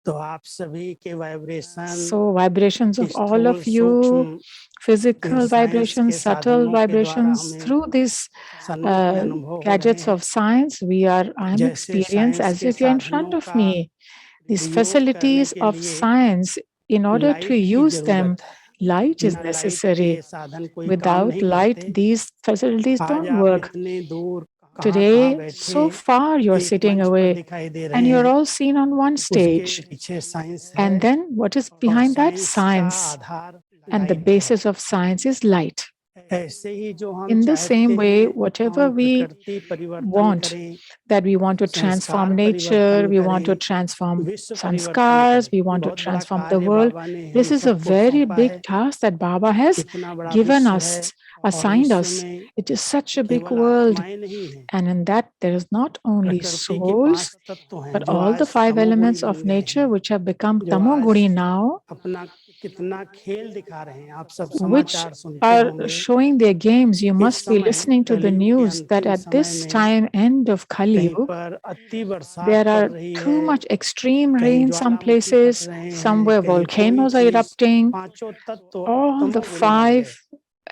तो आप सभी के vibration So vibrations of all स्थूल of you, सूक्ष्म इन physical साइंस vibrations, के subtle साधनों के द्वारा vibrations, हमें through these सन्मुख में अनुभव हो रहे gadgets हैं। of science, I'm जैसे experienced साइंस as के if you're in front साधनों of का me. These प्रयोग करने facilities के of लिए science, in order to light की use them, जरूरत है। light is बिना लाइट के necessary. साधन कोई काम Without नहीं light, करते। these facilities आज don't आप work. इतने दूर कहाँ कहाँ Today, बैठे so far you're एक sitting मंच पर away दिखाई दे and रहे you're हैं, all seen on one उसके stage. पीछे साइंस है And then what is और behind that? साइंस का Science. Aadhaar And the light है। basis of science is light. ऐसे ही जो हम In the चाहते same way, हैं whatever हम we प्रकृति परिवर्तन want, करें, that we want to transform संस्कार nature, परिवर्तन we want to करें, transform विश्व परिवर्तन sanskars, करें, we want to बहुत बड़ा transform the कार्य world. बाबा ने हम This is a सबको very सौंपा big है। task that Baba has कितना बड़ा given विश्व है us, और assigned विश्व us. में It is such a big केवल world. आत्माएं नहीं है, And in that, there is not only प्रकृति के 5 souls, तत्व हैं but जो all the आज 5 तमोगुणी elements बन of गए nature हैं, which have become जो आज tamoguni now, अपना कितना खेल दिखा रहे हैं। आप सब which समाचार सुनते are होंगे। showing their games. You इस must be समय listening to the कलयुग के news that अंतिम at समय this में time, end of Kali कहीं Yuga, पर अति बरसात there पड़ are रही too है, much extreme कहीं rain some ज्वालामुखी फट places, रहे हैं, somewhere कहीं कोई volcanoes are चीज। erupting. पांचों तत्व All the तमोगुणी बन गए 5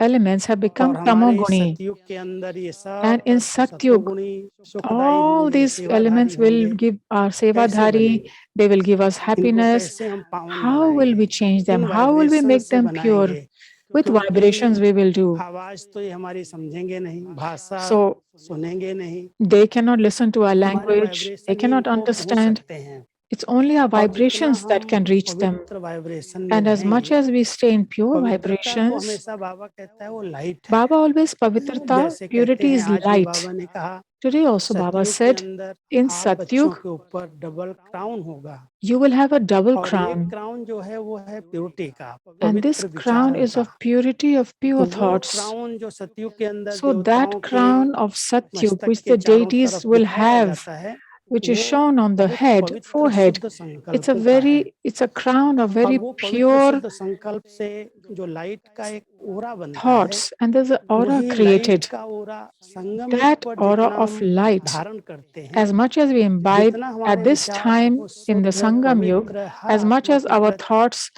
elements have और become हमारे tamoguni. सतयुग के अंदर ये And सब in तत्व Satyug, सतोगुणी सुखदायी all होंगे, these सेवाधारी elements will होंगे। give our कैसे sevadhari, बनेंगे? they will give us इनको happiness. कैसे हम पावन How will बनाएंगे? we change them? किन How will we vibration make से them pure? बनाएंगे? With vibrations क्योंकि we will do. आवाज तो ये हमारी समझेंगे नहीं, भाषा So सुनेंगे नहीं, they cannot listen to our हमारे language, they vibration he cannot इनको पहुंच understand. सकते हैं। It's only our और जितना vibrations that हम can reach them. पवित्र वाइब्रेशन में And as much रहें, as we stay in pure पवित्रता को vibrations, हमेशा बाबा कहता है वो लाइट है। Baba always pavitrata, जैसे कहते purity हैं, is आज भी बाबा light. ने कहा Today also Baba सतयुग के said, अंदर in आप बच्चों Satyug, के ऊपर डबल क्राउन होगा you will have a double और एक crown. क्राउन जो है वो है प्योरिटी का, And this पवित्र crown विचारों is का। of purity of तो pure वो thoughts. क्राउन जो सतयुग के अंदर So देवताओं that के crown of Satyug, मस्तक which के the चारों deities तरफ will दिखाया have, जाता है, which is वो shown on the बहुत head, पवित्र forehead, शुद्ध it's a संकल्पों का है। very, it's a crown of और very वो पवित्र pure शुद्ध संकल्प से जो लाइट का एक ओरा बनता है, thoughts, and there's an aura वही लाइट created. का ओरा संगम युग That पर aura जितना of हम light, धारण करते हैं, as much as we imbibe जितना at हमारे this विचार time वो in the शुद्ध Sangam Yuga, पवित्र हर as much आत्मा as के our प्रति thoughts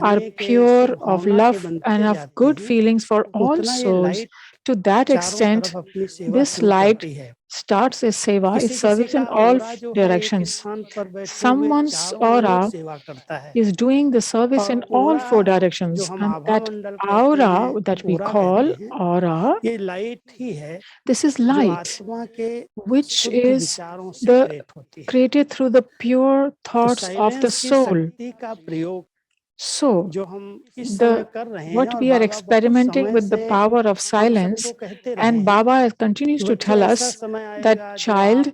are स्नेह के pure of सुभावना के love and बनते of जाते good हैं, feelings for all उतना ये souls, लाइट to that चारों extent, तरफ अपनी सेवा this शुरू light करती है। starts its seva, its किसी किसी service का in all ओरा जो है एक directions. स्थान पर बैठे हुए Someone's चारों ओर aura सेवा करता है। is doing the service और in all ओरा 4 जो directions. हम And आभा that मंडल कहते हैं, aura that we ओरा कहते call हैं, aura, ये लाइट ही है this is जो light, आत्मा के which शुद्ध is विचारों से the क्रिएट होती है। created through the pure तो thoughts of the साइलेंस की soul. शक्ति का प्रयोग So, जो हम इस समय the कर रहे हैं what और we are बाबा बहुत experimenting समय with the से power of हम सबको silence, कहते रहे and हैं Baba कि continues to बच्चों tell ऐसा us समय that आएगा जो आप child,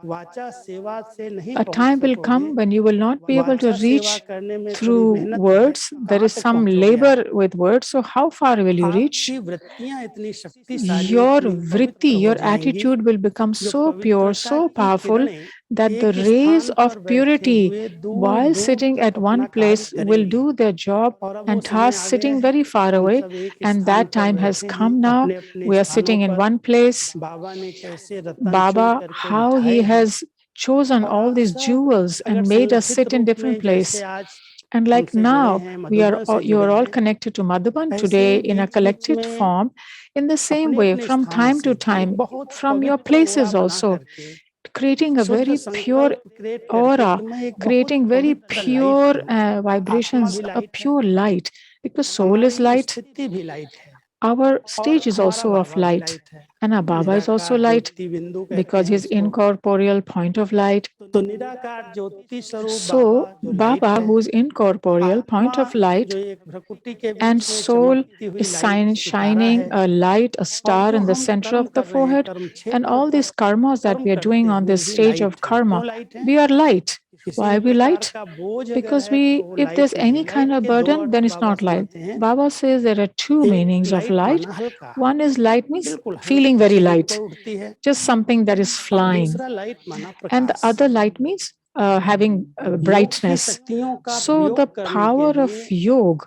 वाचा सेवा से नहीं a पहुंच time will सकोगे, come when you will not be able to वाचा सेवा reach करने में थोड़ी through मेहनत है, words. There कहाँ is तक some पहुंचोगे आप? labor with words. So, how far will you reach? आपकी वृत्तियां इतनी शक्तिशाली, Your इतनी vritti, पवित्र हो your जाएंगी, attitude will become जो so pure, पवित्रता so की powerful किरणें that the एक rays स्थान of पर बैठे purity, हुए दूर while दूर sitting तक at अपना one कार्य place, will करेंगी। do their job और अब वो and समय tasks आ गया sitting है, very far हम away. सब एक And स्थान that पर time has बैठे हैं, come now. अपने अपने We are स्थानों sitting in पर। one place. बाबा ने कैसे रतन चुन Baba, करके how बिठाए he हैं, has chosen और all आप these सब jewels अगर and made us संगठित sit in रूप different में जैसे place. आज And like हमसे जुड़े now, हैं, we are मधुबन से you जुड़े are all हैं, connected to Madhuban ऐसे today in a beach beach collected में form. In the same अपने way, अपने from स्थानों time से to एक time, बहुत from your पवित्र ओरा places बना also, करके creating a शुद्ध very pure संकल्प क्रिएट करके aura, कि मैं एक बहुत creating very पवित्र लाइट pure हूँ। आत्मा vibrations, भी a लाइट है, pure light, because soul is हमारी light. स्थिति भी लाइट है Our और stage is हमारा also of बाबा भी light, लाइट है। and our Baba is also निराकार light ज्योति बिंदु कहते because हैं he's उसको। incorporeal point of light. तो निराकार ज्योति स्वरूप बाबा So, जो लाइट Baba, है, who is incorporeal आत्मा point of जो light, एक भ्रकुटी के and बीच में soul चमकती हुई is लाइट सितारा shining है, a light, a और star जो in the हम center कर्म of the कर रहे हैं forehead, कर्म and क्षेत्र all these पर karmas that कर्म we are doing करते on हुए this भी stage of लाइट हैं। karma. क्यों लाइट हैं? We are light. किसी Why भी are we प्रकार light? का बोझ अगर Because है तो वो if there's लाइट नहीं है। any kind लाइट of के दो burden, earth then it's Baba not light. सुनाते हैं। Baba says there are two एक meanings of लाइट light. माना हल्का, One is light means बिल्कुल feeling हल्की very चीज ऊपर light, उठती है, just something that is और flying. दूसरा लाइट माना And the Prakash. other light means having योग की brightness. शक्तियों का So the प्रयोग करने के power of लिए yoga,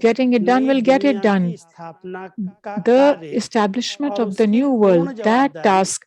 getting it done नई will get it दुनिया done. की स्थापना का The कार्य establishment और of the उसकी new पूर्ण world, that जवाबदारी task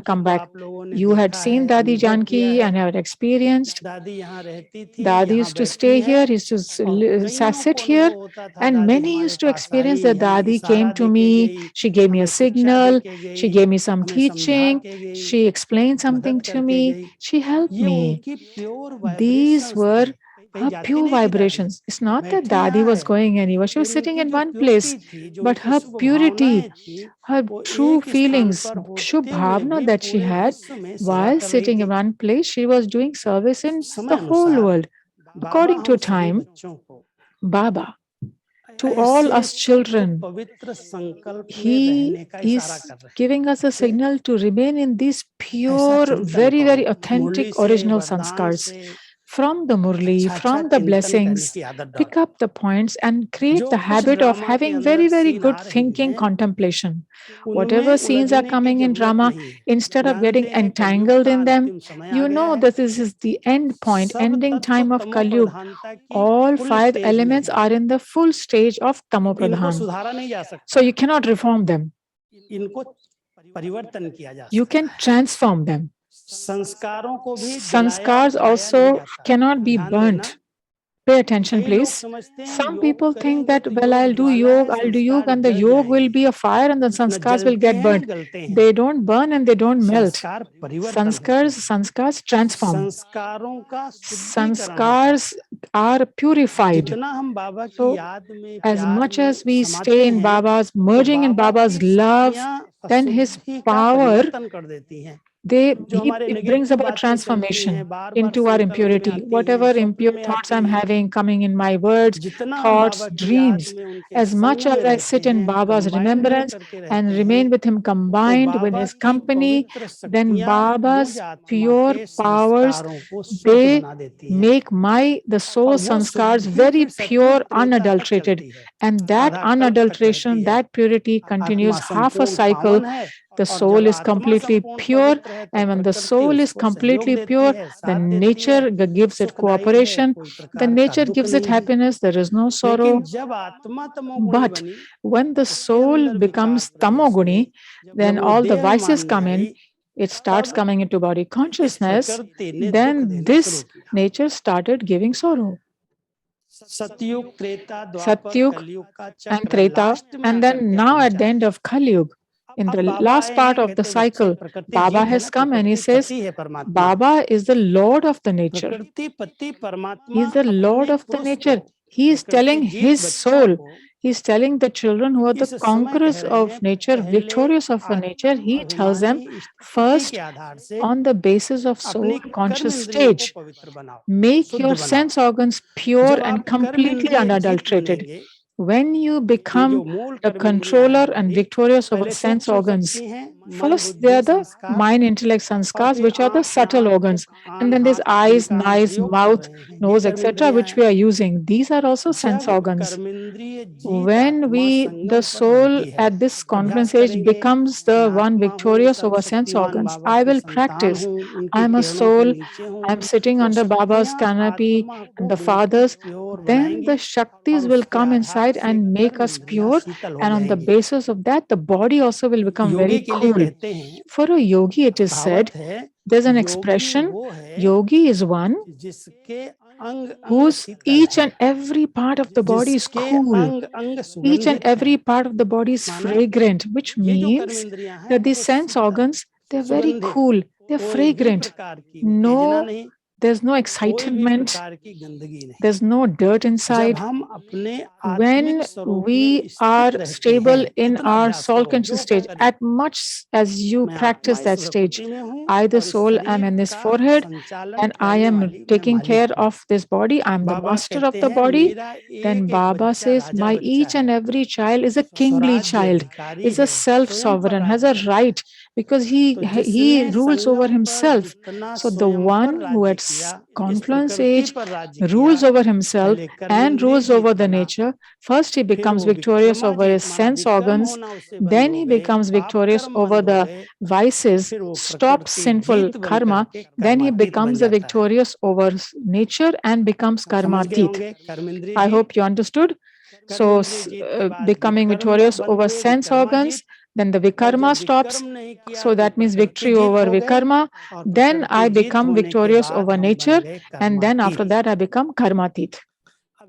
and come तो back. आप लोगों ने You had देखा seen है, Dadi अनुभव किया Janki है। and have experienced. दादी यहाँ रहती थी, Dadi यहाँ used to बैठती stay here, है used to और कईयों sit को here, अनुभव होता था and दादी many हमारे used to pass experience I, that हमें Dadi इशारा came to दे के me, गई, she gave me a हमें शिक्षा दे signal, के she गई, gave me some हमें समझा teaching, के गई, she explained something मदद to करके me, गई। she helped ये me. उनकी प्योर These वाइब्रेशंस were थे। कहीं her जाती pure नहीं थी दादी, vibrations. It's not that बैठी Dadi यहाँ was है, going anywhere. She was लेकिन sitting उनकी in जो one place, प्योरिटी थी, जो but उनकी her शुभ purity, भावनाएं थी, her वो true एक स्थान feelings, पर Shubh होते हुए Bhavna भी that she पूरे had विश्व में सेवा while कर रही sitting in थी। one place, she was doing service in समय the whole अनुसार world. बाबा According to हम सभी time, बच्चों को Baba, to all ऐसे us शुद्ध children, पवित्र संकल्प में he रहने का इशारा is कर रहे हैं। giving us a signal to remain in these ऐसा pure, चिंतन very, very करो, मुरली authentic से, original वरदान sanskars. से From the Murli, अच्छा from the चिंतन करने blessings, की आदत pick डालो। up the points and create जो the कुछ habit of ड्रामा के having अंदर very, very सीन आ good रही thinking, हैं, contemplation. उनमें Whatever scenes are उलझने की coming in जरूरत drama, नहीं है। instead of getting जानते हैं कलयुग entangled का in them, अंतिम समय आ you गया know है। that this is the end point, सब ending तत्व time of तमो Kali Yuga. प्रधानता की All फुल 5 स्टेज में elements है। are in the full stage of Tamo इनको Pradhan. सुधारा नहीं जा So सकता, you cannot reform them. इनको परिवर्तन किया जा You सकता can है। transform them. संस्कारों को भी जलाया Sanskars जलाया नहीं also जाता। cannot be ध्यान देना, burnt. Pay attention, कई लोग please. समझते हैं Some योग people think करेंगे that, तो well, योग I'll do ज्वाला है, yoga, I'll do संस्कार yoga, and the जल yoga will जाएंगे। be a fire and the न sanskars will जलते get हैं न burnt. गलते हैं, They don't burn and they don't melt. संस्कार परिवर्तन होते Sanskars transform. संस्कारों का शुद्धिकरण होता है। Sanskars are purified. जितना हम बाबा की So, याद में, as प्यार much में as we समाते stay in हैं, Baba's, तो merging in बाबा Baba's की love, शक्तियां then his अशुद्धि का power, परिवर्तन कर देती हैं। जो हमारे it brings नेगेटिव about बातें चलती हैं, transformation bar bar into our संकल्प में impurity. आती हैं, Whatever स्वप्न impure में thoughts आती I'm हैं, having coming in my words, जितना हम thoughts, बाबा की याद dreams, में उनके as संग much as में I रहते sit in हैं, Baba's कंबाइंड remembrance होकर के and रहते remain हैं, with him तो combined with बाबा his की company, पवित्र then शक्तियां Baba's मुझ आत्मा pure के powers, संस्कारों को शुद्ध they बना देती हैं, make the soul और वो sanskars शुद्धि very फिर pure, सतयुग त्रेता तक unadulterated. चलती है, And that राधा कल्प तक रहती unadulteration, है। that purity आत्मा continues half a संपूर्ण cycle. पावन है, The और soul जब is आत्मा completely संपूर्ण pure, पवित्र है, तो and when the प्रकृति soul is उसको सहयोग completely देती pure, है, the साथ देती है, nature gives it सुखदायी है, cooperation. कोई The प्रकार का nature दुख gives it नहीं है। happiness. There is no लेकिन sorrow. जब आत्मा तमोगुणी But बनी, when the उसके soul अंदर विकार becomes प्रवेश हुए, tamoguni, जब then वो all the देह vices मानने come in. I, It starts तब coming into body इस consciousness. प्रकृति ने दुख Then देना शुरू this किया। nature started giving sorrow. सतयुग, त्रेता, द्वापर, Satyug कलयुग का and चक्र Treta, लास्ट में and आकर then के now at पहुंचा the है। end of Kali Yuga, in अब the बाबा last आए part हैं, of the कहते बच्चे cycle, प्रकृति Baba जीव है has ना, come and he प्रकृति says, पति है परमात्मा, Baba is the Lord of the nature. प्रकृति पति परमात्मा He is the Lord अपने of the पुरुष nature. को, He is प्रकृति telling जीव his बच्चों soul, को he is telling the children who are the इस समय कह conquerors रहे of हैं, nature, पहले victorious of the nature. आत्म He tells them, अभिमानी स्थिति first, के आधार से on the basis of अपनी soul कर्म conscious इंद्रियों को stage, पवित्र बनाओ, make शुद्ध your बनाओ। sense organs pure जब and आप कर्म completely इंद्रिय जीत unadulterated. बनेंगे, When you ये जो become मूल the कर्म इंद्रियां हैं controller and हमारी, victorious over पहले sense सूक्ष्म organs, शक्ति हैं, मन, first they बुद्धि, are the संस्कार, mind, intellect, और sanskars, फिर which are the आंख, subtle नाक, organs. मुख, And कान, then there's हाथ, eyes, जिनका हम eyes, प्रयोग कर mouth, रहे हैं, ये nose, कर्म etc., इंद्रियां which हैं। we are using. These are also sense जब organs. कर्म इंद्रिय जीत When आत्मा the संगम पर soul बनती है, at this तो अभ्यास confluence age करेंगे, becomes मैं the one आत्मा हूँ, victorious over sense सर्वशक्तिमान organs, बाबा I की will संतान practice. हूँ, उनकी I'm a किरणों के soul, नीचे हूँ, I'm sitting तो under Baba's शक्तियां canopy आत्मा को and the बिल्कुल fathers. प्योर Then the बनाएंगी, और Shaktis will उसके come आधार inside से and make कर्म us इंद्रियां pure. शीतल हो And on the जाएंगी। basis of that, the body also will become Yogi very के लिए cool. कहते हैं, For a yogi, it is said, कहावत है, there's an योगी expression, वो है yogi is one जिसके अंग अंग whose शीतल each है, and every part of the body is जिसके cool. अंग अंग Each and सुगंधित है। every part of the body is माना fragrant, which ये जो कर्म means इंद्रियां हैं that these वो sense शीतल, organs, they're very सुगंधित, cool, they're कोई भी fragrant. प्रकार की उत्तेजना No, नहीं, there's no कोई भी excitement, प्रकार की गंदगी नहीं। there's no dirt जब inside. हम अपने आत्मिक When स्वरूप we में स्थित are रहते stable हैं, in जितना our अभ्यास soul करो, conscious जो stage, करें, as much as you मैं आत्मा practice इस that stage, प्रकृति में हूँ, I, the और इस soul, am शरीर in this का forehead, संचालन and I करने am वाली मैं taking मालिक care हूँ। of this body. I'm the Baba master of कहते the हैं, body. मेरा Then एक एक Baba बच्चा says, राजा my बच्चा each and है, every child is a kingly स्वराज्य child, अधिकारी is a है, स्वयं पर self-sovereign, has राज्य a करता है। right, because he तो he जिसने rules over संगम पर himself. जितना So the स्वयं पर one who राज्य at किया, इस confluence प्रकृति age पर राज्य rules किया, over himself पहले कर्म and इंद्रिय rules जीत over the बना, nature, first he फिर becomes वो victorious विक्रमा over जीत his माना, sense विक्रम organs, होना उससे बंद then हो he गए, becomes पाप victorious कर्म over बंद हो the गए, vices, फिर वो stop प्रकृति sinful जीत बन karma, करके then he कर्मातीत बन becomes the जाता है। victorious over nature and becomes समझ गए karmatit. होंगे, कर्म इंद्रिय I Jeet, hope you understood. कर्म So इंद्रिय जीत के बाद becoming विकर्म victorious बंद over हुए, sense Vikrama organs, Jeet, then the और जब vikarma stops. विकर्म नहीं किया So तो that means प्रकृति victory जीत over हो गए, vikarma. और Then प्रकृति I जीत become होने के victorious बाद over हम बन nature, गए and then after कर्मातीत। that I become karmatit.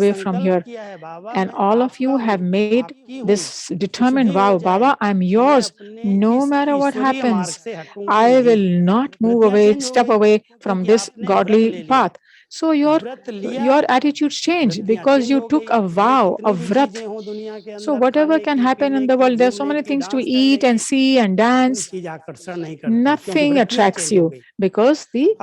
away from here. किया है बाबा And मैं all of you आपका have हूँ, made आपकी हूँ, this कुछ determined भी हो vow, जाए Baba, I'm मैं yours. अपने No इस matter what ईश्वरीय मार्ग happens, से हटूंगा I नहीं। will not move प्रतिज्ञा away, चेंज हो step गई away from क्योंकि this आपने व्रत godly ले लिया। path, So your attitudes change because you took a vow, a vrat. So whatever can happen in the world, there's so many things to eat and see and dance. Nothing attracts you because the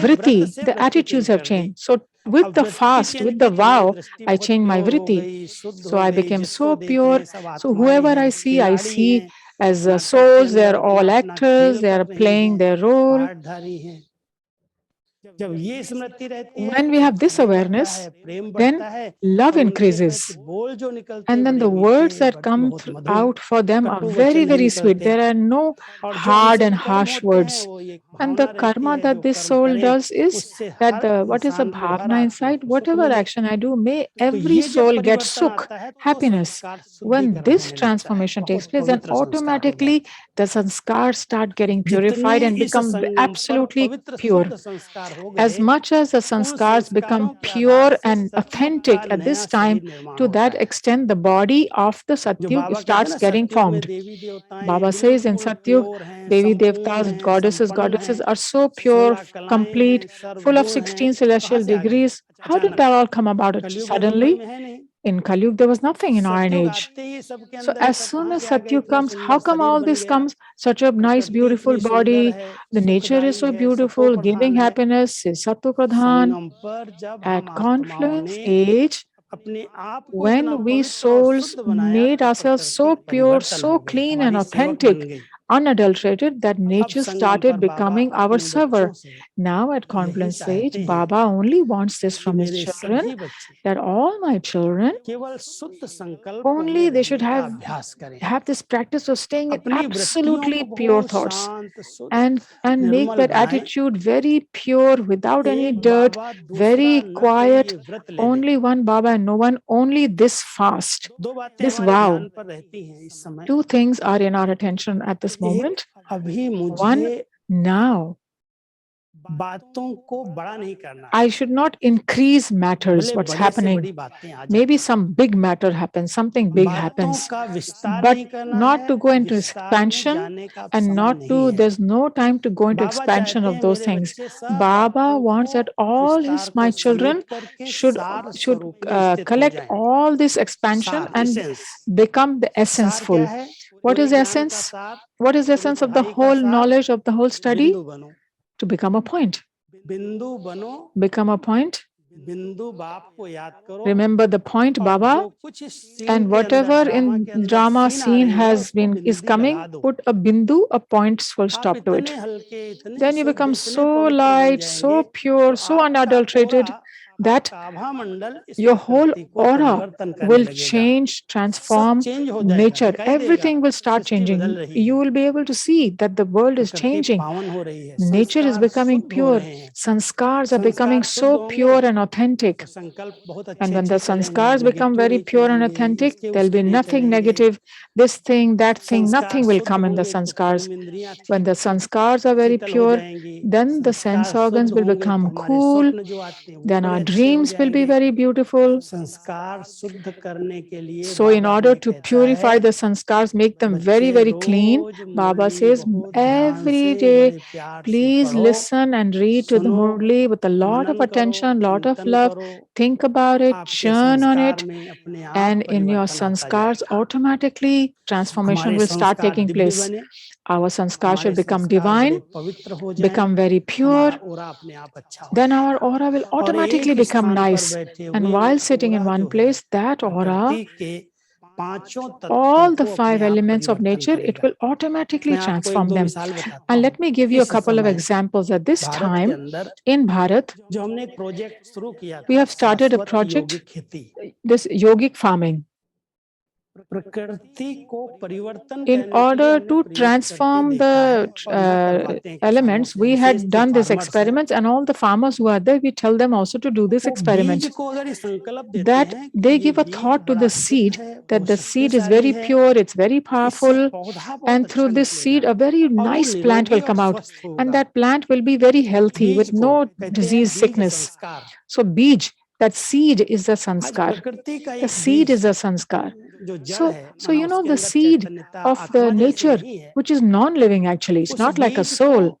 vritti, the attitudes have changed. So with the fast, with the vow, I changed my vritti. So I became so pure. So whoever I see as souls. They are all actors. They are playing their role. When we have this awareness, then love increases. And then the words that come out for them are very, very sweet. There are no hard and harsh words. And the karma that this soul does is that what is the bhavna inside? Whatever action I do, may every soul get sukh, happiness. When this transformation takes place, then automatically the sanskars start getting purified and become absolutely pure. As much as the sanskars become pure and authentic at this time, to that extent the body of the Satyug starts getting formed. Baba says in Satyug, Devi Devtas, goddesses are so pure, complete, full of 16 celestial degrees. How did that all come about suddenly? In Kali Yuga, there was nothing in Iron Age. So as soon as Satyug comes, how come all this comes? Such a nice, beautiful body. The nature is so beautiful, giving happiness is Sattva Pradhan. At confluence age, when we souls made ourselves so pure, so clean and authentic, unadulterated, that nature started becoming our server. Now at confluence age, Baba only wants this from his children, that all my children, only they should have this practice of staying in absolutely pure thoughts and make that attitude very pure, without any dirt, very quiet, only one Baba and no one, only this fast, this vow. Two things are in our attention at this moment. One, now I should not increase matters, what's happening. Maybe some big matter happens, something big happens, but not to go into expansion and there's no time to go into expansion of those things. Baba wants that all my children should collect all this expansion and become the essence-full. What is essence? What is the essence of the whole knowledge, of the whole study? To become a point. Become a point. Remember the point, Baba, and whatever in drama scene is coming, put a bindu, a point, full stop to it. Then you become so light, so pure, so unadulterated that your whole aura will change, transform nature. Everything will start changing. You will be able to see that the world is changing. Nature is becoming pure. Sanskars are becoming so pure and authentic. And when the sanskars become very pure and authentic, there'll be nothing negative. This thing, that thing, nothing will come in the sanskars. When the sanskars are very pure, then the sense organs will become cool. Then our dreams will be very beautiful. So in order to purify the sanskars, make them very, very clean, Baba says, every day, please listen and read to the Murli with a lot of attention, lot of love. Think about it, churn on it, and in your sanskars, automatically transformation will start taking place. Our sanskar should become divine, become very pure. Then our aura will automatically become nice. And while sitting in one place, that aura, all the 5 elements of nature, it will automatically transform them. And let me give you a couple of examples. At this time, in Bharat, we have started a project, this yogic farming. In order to transform the elements, we had done this experiment, and all the farmers who are there, we tell them also to do this experiment. That they give a thought to the seed, that the seed is very pure, it's very powerful, and through this seed, a very nice plant will come out. And that plant will be very healthy with no disease, sickness. So bij, that seed is the sanskar. The seed is the sanskar. So you know, the seed of the nature, which is non-living actually, it's not like a soul.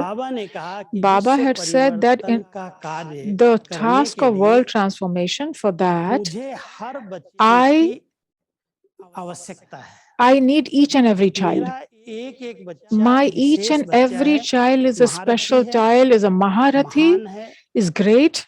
Baba had said that in the task of world transformation, for that, I need each and every child. My each and every child is a special child, is a Maharathi, is great,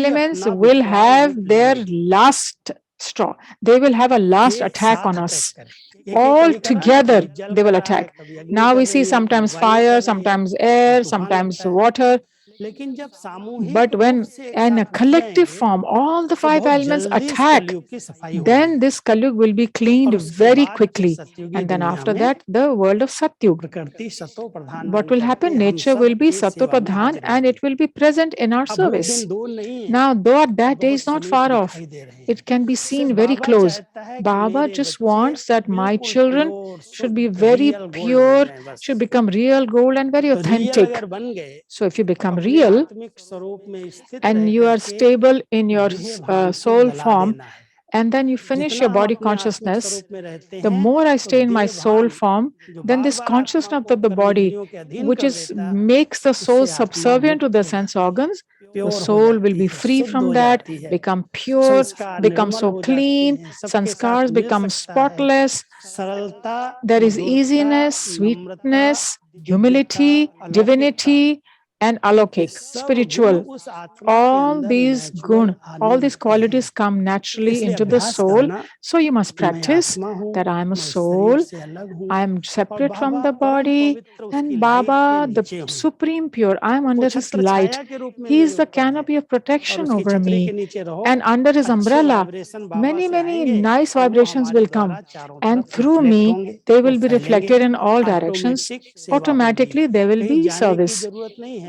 elements will have their last straw. They will have a last attack on us. All together, they will attack. Now we see sometimes fire, sometimes air, sometimes water. But when in a collective form, all the 5 elements attack, then this Kalyug will be cleaned very quickly. And then after that, the world of Satyug. What will happen? Nature will be Sattva Pradhan and it will be present in our service. Now, though that day is not far off, it can be seen very close. Baba just wants that my children should be very pure, should become real gold and very authentic. So if you become real and you are stable in your soul form, and then you finish your body consciousness, the more I stay in my soul form, then this consciousness of the body, which is makes the soul subservient to the sense organs, the soul will be free from that, become pure, become so clean, sanskars become spotless. There is easiness, sweetness, humility, divinity, and alokik, spiritual. All these gun, all these qualities come naturally into the soul. So you must practice that I am a soul, I am separate from the body, and Baba, the supreme pure, I am under his light. He is the canopy of protection over me. And under his umbrella, many, many nice vibrations will come. And through me, they will be reflected in all directions. Automatically, there will be service.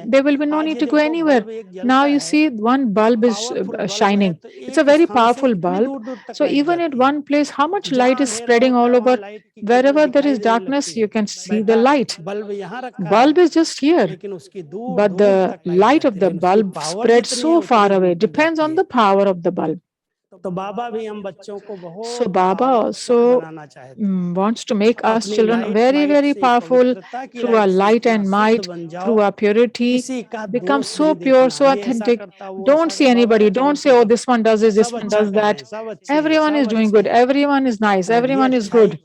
There will be no need to go anywhere. Now you see one bulb is shining. It's a very powerful bulb. So even at one place, how much light is spreading all over? Wherever there is darkness, you can see the light. Bulb is just here. But the light of the bulb spreads so far away. Depends on the power of the bulb. So Baba also wants to make us children very, very powerful through our light and might, through our purity, become so pure, so authentic. Don't see anybody, don't say, oh, this one does this one does that. Everyone is doing good, everyone is nice, everyone is good.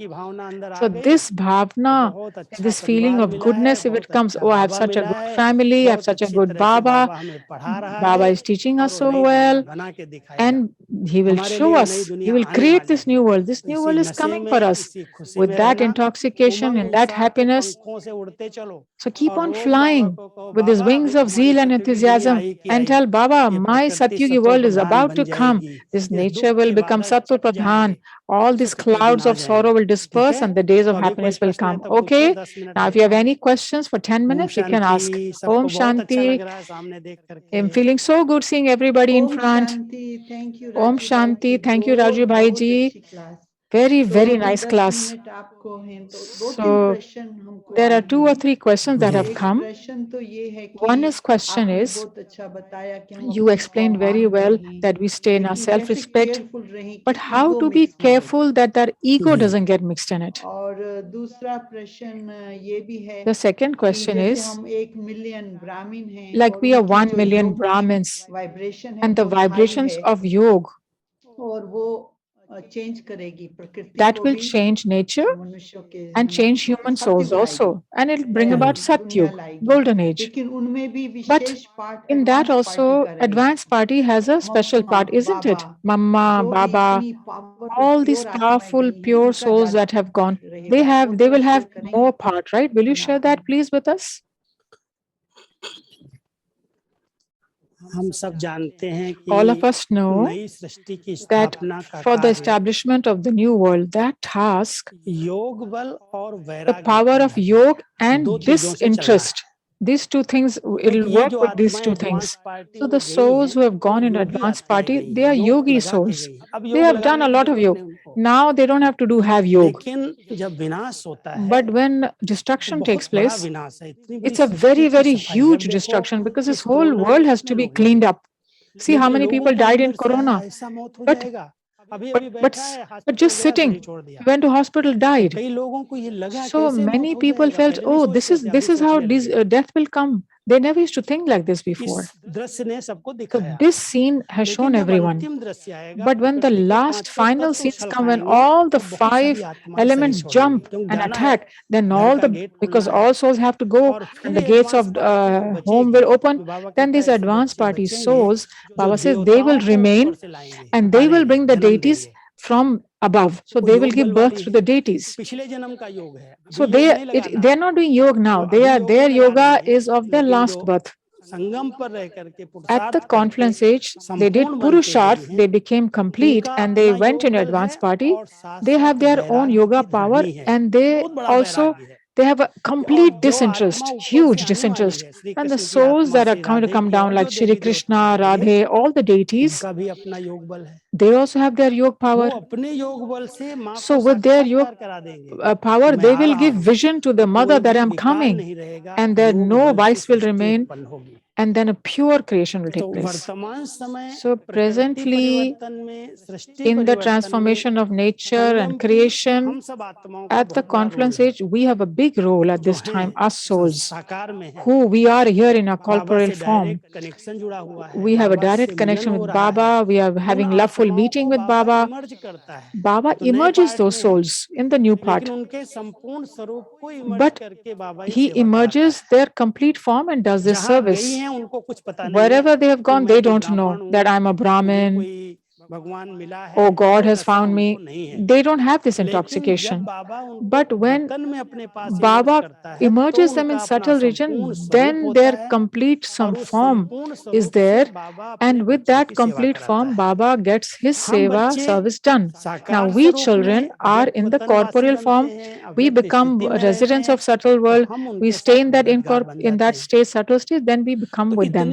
So this bhavna, this feeling of goodness, if it comes, oh, I have such a good family, I have such a good Baba, Baba is teaching us so well, and he will show us, he will create this new world. This new world is coming for us with that intoxication and that happiness. So keep on flying with his wings of zeal and enthusiasm and tell Baba, my Satyugi world is about to come. This nature will become Sattva Pradhan. All these clouds of sorrow will disperse and the days of happiness will come. Okay? Now, if you have any questions for 10 minutes, you can ask. Om Shanti. I'm feeling so good seeing everybody in front. Om Shanti. Thank you, Raju Bhai ji. Very, very nice class. So there are 2 or 3 questions that have come. One question is, you explained very well that we stay in our self-respect, but how to be careful that our ego doesn't get mixed in it? The second question is, like we are 1 million Brahmins, and the vibrations of yoga, that will change nature and change human souls also, and it will bring about Satyug, golden age. But in that also, advanced party has a special part, isn't it? Mama, Baba, all these powerful pure souls that have gone, they will have more part, right? Will you share that please with us? All of us know that for the establishment of the new world, that task, the power of yoga and disinterest, these 2 things, it will work with these 2 things. So the souls who have gone into advanced party, they are yogi souls. They have done a lot of yoga. Now they don't have to have yoga. But when destruction takes place, it's a very, very huge destruction because this whole world has to be cleaned up. See how many people died in Corona. But just sitting, went to hospital, died. So many people felt, oh, this is how death will come. They never used to think like this before. So this scene has shown everyone. But when the last final scenes come, when all the 5 elements jump and attack, then because all souls have to go and the gates of home will open, then these advanced party souls, Baba says, they will remain and they will bring the deities from above. So they will give birth to the deities. So they are not doing yoga now. Their yoga is of their last birth. At the confluence age, they did Purusharth, they became complete and they went in advanced party. They have their own yoga power and they also they have a complete disinterest, huge disinterest. And the souls that are going to come down like Shri Krishna, Radhe, all the deities, they also have their yoga power. So with their yoga power, they will give vision to the mother that I'm coming, and then no vice will remain, and then a pure creation will take place. So presently, in the transformation of nature and creation, at the confluence age, we have a big role at this time, us souls, who we are here in a corporeal form. We have a direct connection with Baba. We are having loveful meeting with Baba. Baba emerges those souls in the new part. But he emerges their complete form and does this service. Wherever they have gone, they don't know that I'm a Brahmin, oh, God has found me. They don't have this intoxication. But when Baba emerges them in subtle region, then their complete some form is there. And with that complete form, Baba gets his seva service done. Now we children are in the corporeal form. We become residents of subtle world. We stay in that state, subtle state, then we become with them.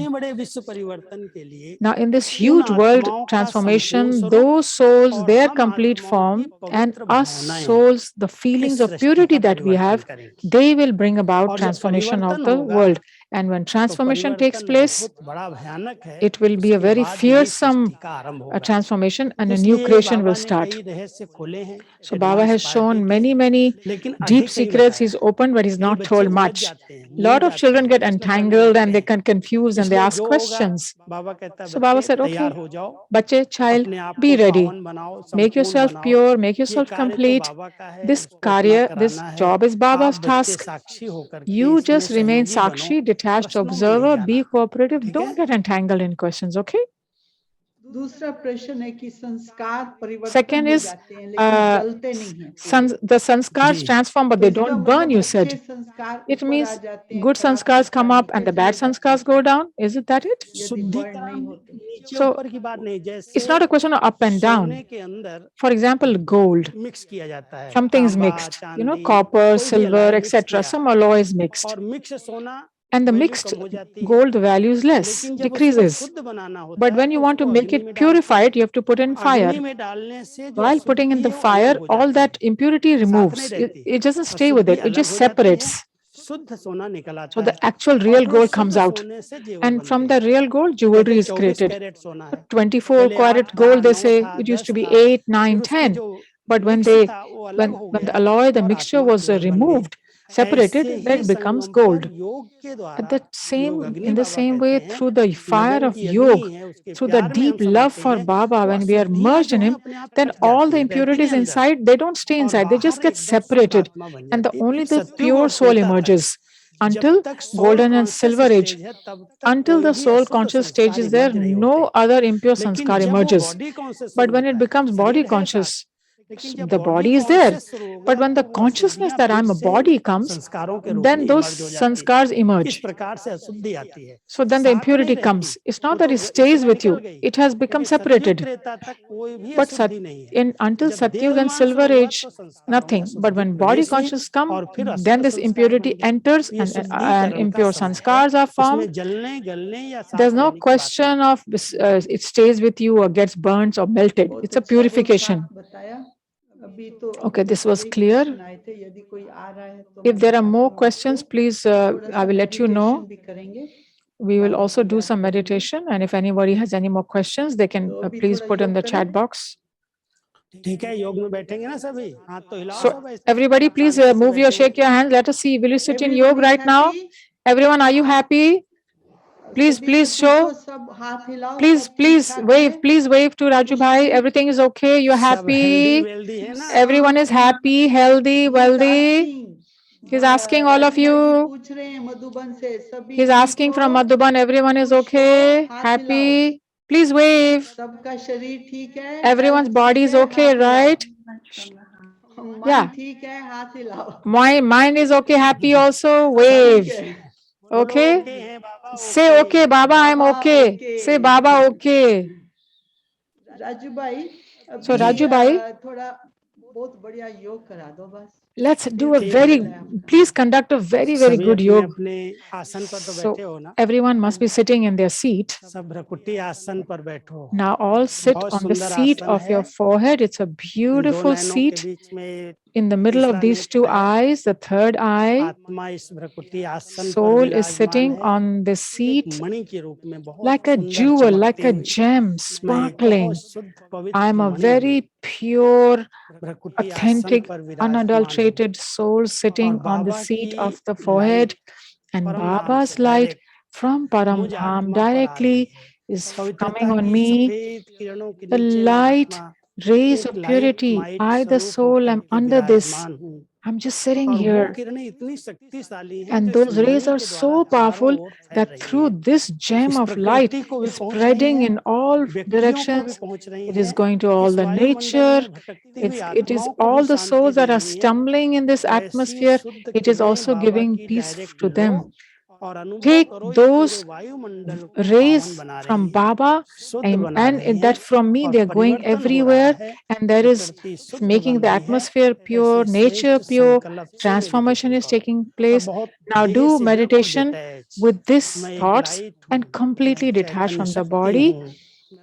Now in this huge world transformation, those souls, their complete form, and us souls, the feelings of purity that we have, they will bring about transformation of the world. And when transformation takes place, it will be a very fearsome transformation and a new creation will start. So Baba has shown many deep secrets. He's opened, but he's not told much. A lot of children get entangled and they can confuse and they ask questions. So Baba said, okay, bache, child, be ready. Make yourself pure, make yourself complete. This karya, this job is Baba's task. You just remain Sakshi, detached observer, be cooperative, don't get entangled in questions, okay? Second is the sanskars transform, but they don't burn, you said. It means good sanskars come up and the bad sanskars go down. Isn't that it? So it's not a question of up and down. For example, gold. Something is mixed, copper, silver, etc. Some alloy is mixed. And the mixed gold value is less, decreases. But when you want to make it purified, you have to put in fire. While putting in the fire, all that impurity removes. It doesn't stay with it, it just separates. So the actual real gold comes out. And from the real gold, jewelry is created. 24 karat gold, they say, it used to be 8, 9, 10. But when the alloy, the mixture was removed, separated, then it becomes gold. In the same way, through the fire of yoga, through the deep love for Baba, when we are merged in him, then all the impurities inside, they don't stay inside, they just get separated. And only the pure soul emerges. Until golden and silver age, until the soul conscious stage is there, no other impure sanskar emerges. But when it becomes body conscious, the body is there. But when the consciousness that I'm a body comes, then those sanskars emerge. So then the impurity comes. It's not that it stays with you. It has become separated. But until Satyuga and Silver Age, nothing. But when body conscious comes, then this impurity enters and impure sanskars are formed. There's no question of it stays with you or gets burnt or melted. It's a purification. Okay, this was clear. If there are more questions, please, I will let you know. We will also do some meditation, and if anybody has any more questions, they can please put in the chat box. So everybody, please shake your hands. Let us see. Will you sit in yoga right now? Everyone, are you happy? Please show. Please wave to Raju Bhai. Everything is okay. You're happy. Everyone is happy, healthy, wealthy. He's asking all of you. He's asking from Madhuban. Everyone is okay, happy. Please wave. Everyone's body is okay, right? Yeah. Mine is okay, happy also. Wave. Okay? Say okay, Baba, I'm okay. Say Baba, okay. Raju भाई So अभी Raju bhai, थोड़ा बहुत बढ़िया योग करा दो बस let's do a please conduct a very, very good yoga. अपने आसन पर तो So बैठे हो ना, everyone must be sitting in their seat. सब भ्रकुटी आसन पर बैठो। Now all sit बहुत on the सुंदर seat आसन of your है। forehead. It's a इन दो beautiful नयनों के seat. बीच में In the middle of तीसरा these two नेत्र है। eyes, the third eye, आत्मा इस भ्रकुटी आसन पर soul is विराजमान sitting है, on the एक seat मणि के रूप में बहुत like a सुंदर jewel, like चमकती a हुई। gem, मैं एक sparkling. बहुत शुद्ध I पवित्र am a मणि हूँ, very pure, भ्रकुटी आसन authentic, पर विराजमान हूँ। unadulterated soul और sitting on the Baba seat की of the forehead, light and परम धाम Baba's से light डायरेक्ट from Param मुझ Dham आत्मा पर आ रही directly है। is पवित्रता coming on की me. सफेद किरणों के The नीचे मैं light आत्मा rays एक of light purity, might I the स्वरूप soul होकर am के under this. विराजमान हूँ। I'm just sitting और वो here. किरणें इतनी शक्तिशाली हैं And जो इस those rays मणि are के द्वारा so चारों powerful ओर फैल that रही through हैं। this gem इस of light प्रकृति को भी is पहुंच रही spreading हैं, in all व्यक्तियों को भी directions. पहुंच रही It is हैं। going to all इस the वायुमंडल nature. में भटकती हुई It is आत्माओं को भी all the Shanti souls they that are रही हैं। stumbling in this वैसी atmosphere. शुद्ध It is किरणें also बाबा giving की peace direct to low them. और अनुभव Take करो ये पूरे those वायुमंडल को पावन rays बना रही from हैं, Baba शुद्ध बना and रही that हैं from me और they are going परिवर्तन हो रहा everywhere, है। and there is प्रकृति शुद्ध making बन the रही है। atmosphere pure, ऐसे nature श्रेष्ठ pure, संकल्प से transformation मेडिटेशन is करो taking और place. बहुत Now देह do से बिल्कुल meditation डिटैच। with these मैं एक thoughts लाइट हूँ, and completely मैं detached चैतन्य from the शक्ति body. हूँ,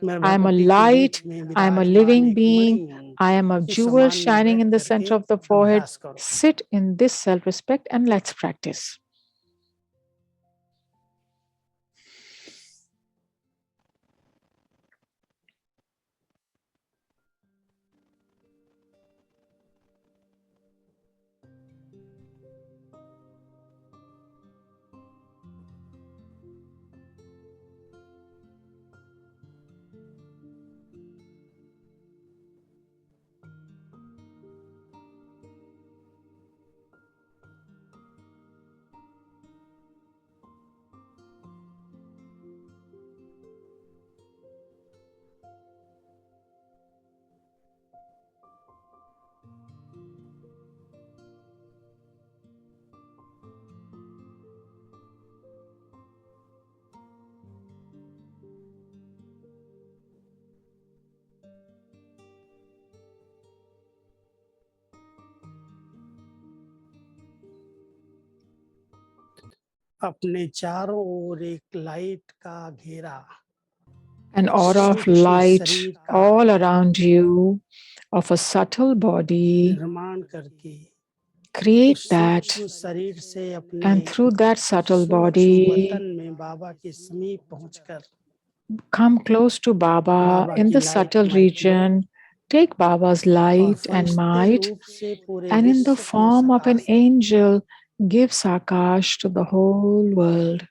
मैं I am a भ्रकुटी के light, बीच में I am a विराजमान living एक being, मणि हूँ। I am a इस jewel सम्मान में shining बैठ in the करके center of the forehead. अभ्यास करो। Sit in this self-respect and let's practice. अपने चारों ओर एक लाइट का घेरा, an aura of light all around you, of a subtle body. निर्माण करके Create उस that, सूक्ष्म शरीर से अपने and through that subtle सूक्ष्म body, वतन में बाबा के समीप पहुंचकर come close to Baba Baba in की the light subtle might low region. Take Baba's और light and फरिश्ते might, रूप से पूरे and in the विश्व को form of an सकाश दो। angel, give Sakash to the whole world.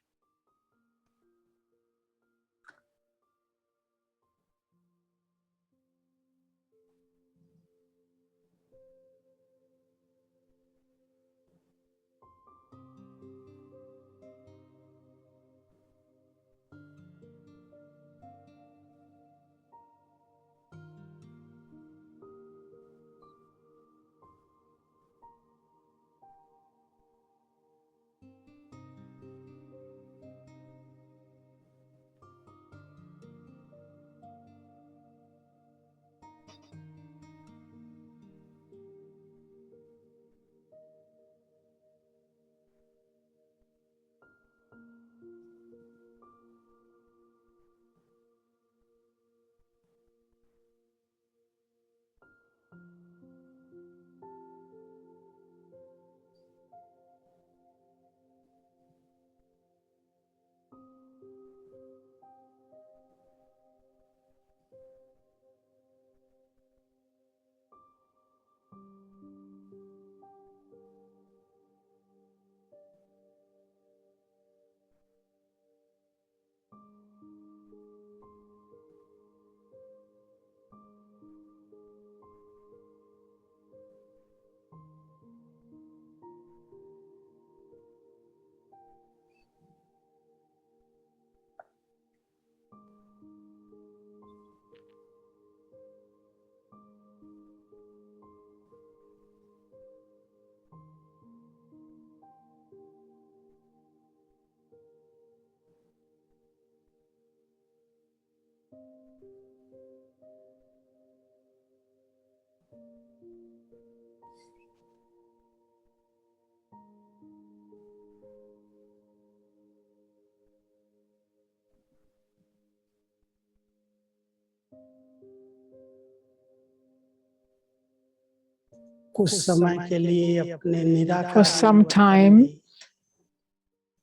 कुछ समय के लिए अपने निराकार For some time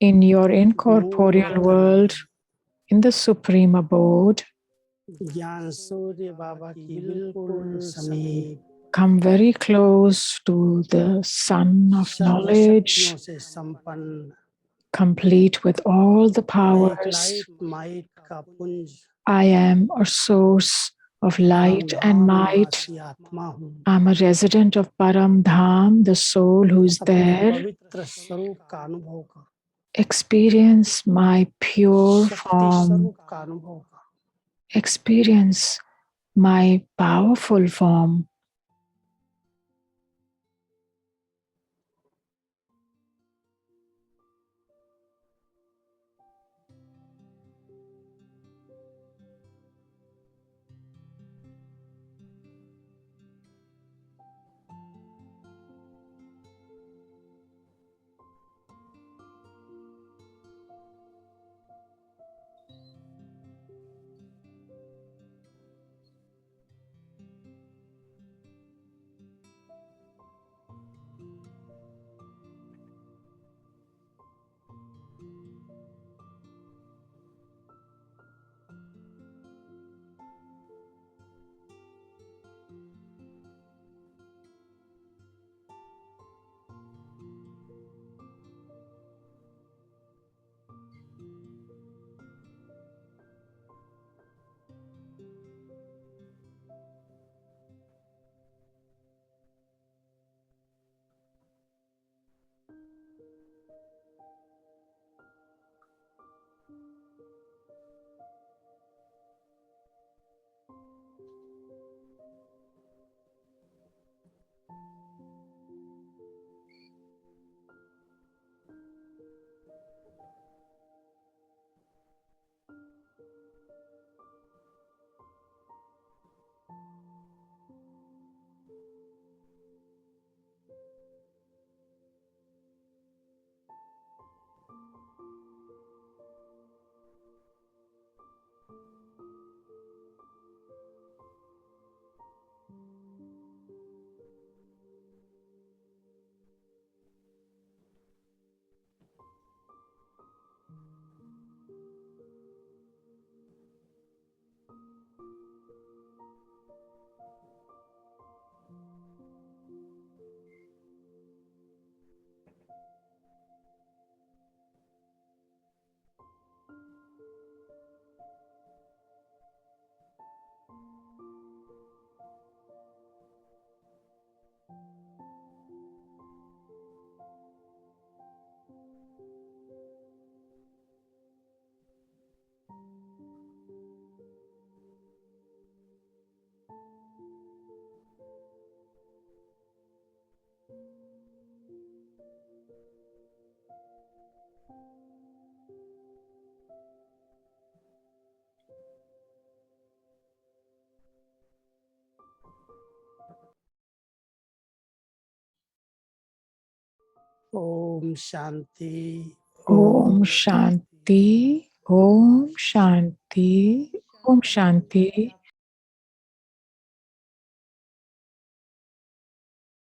in your incorporeal world, in the supreme abode, ज्ञान सूर्य बाबा की बिल्कुल समीप, come very close to the sun of knowledge, सर्वशक्तियों से संपन्न, complete with all the एक powers. लाइट माइट का पुंज, I am a source of light and might. निवासी आत्मा हूँ। I'm a resident of Param Dham, the soul who is अपने there. पवित्र स्वरूप का अनुभव कर, Experience my pure शक्ति form. स्वरूप का अनुभव कर, Experience my powerful form. Om Shanti, Om Shanti, Om Shanti, Om Shanti.